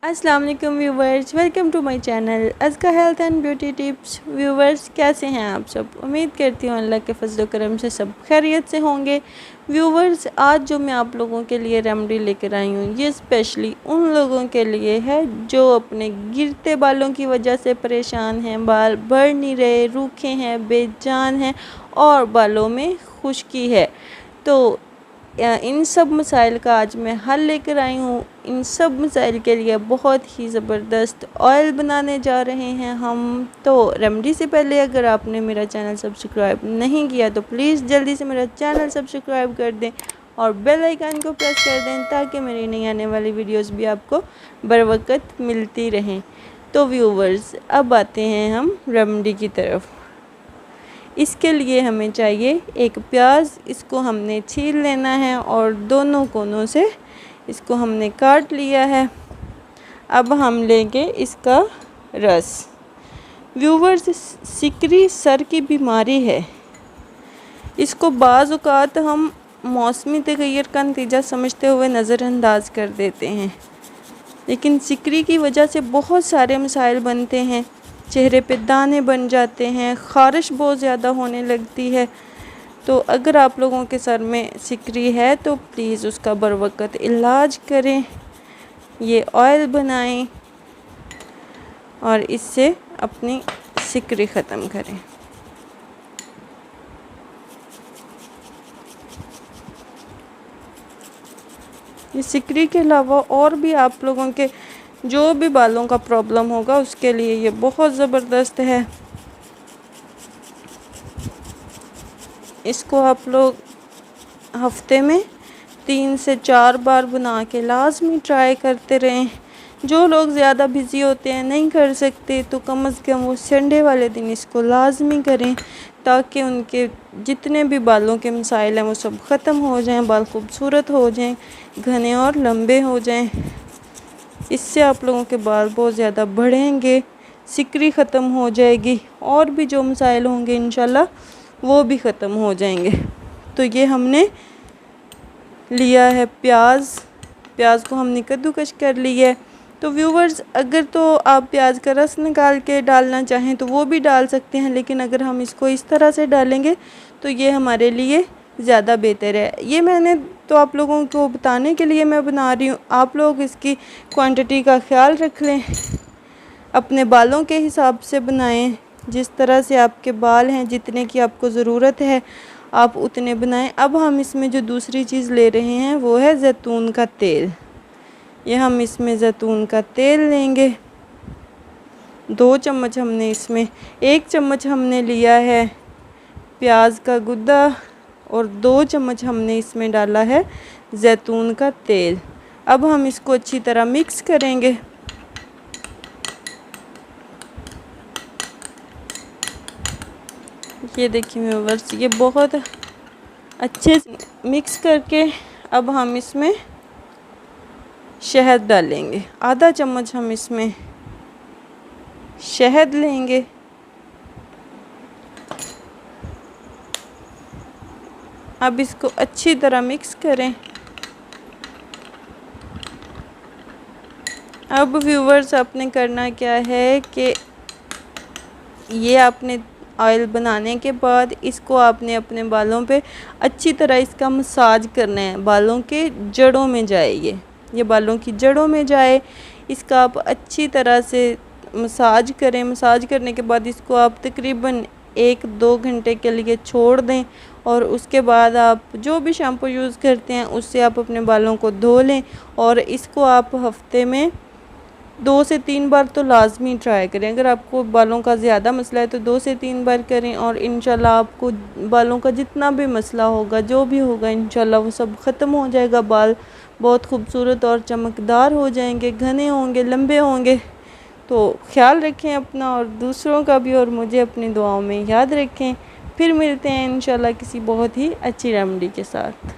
अस्सलाम वालेकुम viewers, welcome to my channel Azka health and beauty tips. Viewers, कैसे हैं आप सब? उम्मीद करती हूँ अल्लाह के फजल करम से सब खैरियत से होंगे। व्यूवर्स, आज जो मैं आप लोगों के लिए रेमेडी लेकर आई हूँ, ये स्पेशली उन लोगों के लिए है जो अपने गिरते बालों की वजह से परेशान हैं, बाल बढ़ नहीं रहे, रूखे हैं, बेजान हैं और बालों में खुश्की है। तो इन सब मसाइल का आज मैं हल लेकर आई हूँ। इन सब मसाइल के लिए बहुत ही ज़बरदस्त ऑयल बनाने जा रहे हैं हम। तो रेमेडी से पहले अगर आपने मेरा चैनल सब्सक्राइब नहीं किया तो प्लीज़ जल्दी से मेरा चैनल सब्सक्राइब कर दें और बेल आइकन को प्रेस कर दें ताकि मेरी नई आने वाली वीडियोस भी आपको बर वक्त मिलती रहें। तो व्यूवर्स, अब आते हैं हम रेमेडी की तरफ। इसके लिए हमें चाहिए एक प्याज, इसको हमने छील लेना है और दोनों कोनों से इसको हमने काट लिया है। अब हम लेंगे इसका रस। व्यूवर्स, सिकरी सर की बीमारी है। इसको बाज़ औक़ात हम मौसमी तग़य्युर का नतीजा समझते हुए नज़रअंदाज कर देते हैं, लेकिन सिकरी की वजह से बहुत सारे मसाइल बनते हैं। चेहरे पे दाने बन जाते हैं, ख़ारिश बहुत ज़्यादा होने लगती है। तो अगर आप लोगों के सर में सिकरी है तो प्लीज़ उसका बर वक्त इलाज करें, ये ऑयल बनाएं और इससे अपनी सिकरी ख़त्म करें। ये सिकरी के अलावा और भी आप लोगों के जो भी बालों का प्रॉब्लम होगा उसके लिए ये बहुत ज़बरदस्त है। इसको आप लोग हफ्ते में 3 से 4 बार बना के लाजमी ट्राई करते रहें। जो लोग ज़्यादा बिज़ी होते हैं, नहीं कर सकते, तो कम से कम वो संडे वाले दिन इसको लाजमी करें ताकि उनके जितने भी बालों के मसाइल हैं वो सब ख़त्म हो जाएं, बाल खूबसूरत हो जाएं, घने और लंबे हो जाएं। इससे आप लोगों के बाल बहुत ज़्यादा बढ़ेंगे, सिकरी ख़त्म हो जाएगी और भी जो मसाइल होंगे इंशाल्लाह वो भी ख़त्म हो जाएंगे। तो ये हमने लिया है प्याज को हमने कद्दूकश कर लिया है। तो व्यूवर्स, अगर तो आप प्याज का रस निकाल के डालना चाहें तो वो भी डाल सकते हैं, लेकिन अगर हम इसको इस तरह से डालेंगे तो ये हमारे लिए ज़्यादा बेहतर है। ये मैंने तो आप लोगों को बताने के लिए मैं बना रही हूँ। आप लोग इसकी क्वांटिटी का ख्याल रख लें, अपने बालों के हिसाब से बनाएं। जिस तरह से आपके बाल हैं, जितने की आपको ज़रूरत है आप उतने बनाएं। अब हम इसमें जो दूसरी चीज़ ले रहे हैं वो है ज़ैतून का तेल। ये हम इसमें ज़ैतून का तेल लेंगे। 2 चम्मच हमने इसमें, 1 चम्मच हमने लिया है प्याज का गुद्दा और 2 चम्मच हमने इसमें डाला है ज़ैतून का तेल। अब हम इसको अच्छी तरह मिक्स करेंगे। ये देखिए व्यूअर्स, ये बहुत अच्छे से मिक्स करके अब हम इसमें शहद डालेंगे। आधा चम्मच हम इसमें शहद लेंगे। अब इसको अच्छी तरह मिक्स करें। अब व्यूवर्स, आपने करना क्या है कि ये आपने ऑयल बनाने के बाद इसको आपने अपने बालों पे अच्छी तरह इसका मसाज करना है। बालों के जड़ों में जाए, ये बालों की जड़ों में जाए। इसका आप अच्छी तरह से मसाज करें। मसाज करने के बाद इसको आप तकरीबन 1-2 घंटे के लिए छोड़ दें और उसके बाद आप जो भी शैम्पू यूज़ करते हैं उससे आप अपने बालों को धो लें। और इसको आप हफ्ते में 2 से 3 बार तो लाजमी ट्राई करें। अगर आपको बालों का ज़्यादा मसला है तो 2 से 3 बार करें और इंशाल्लाह आपको बालों का जितना भी मसला होगा, जो भी होगा, इंशाल्लाह वो सब ख़त्म हो जाएगा। बाल बहुत खूबसूरत और चमकदार हो जाएंगे, घने होंगे, लंबे होंगे। तो ख्याल रखें अपना और दूसरों का भी, और मुझे अपनी दुआओं में याद रखें। फिर मिलते हैं इंशाल्लाह किसी बहुत ही अच्छी रेमेडी के साथ।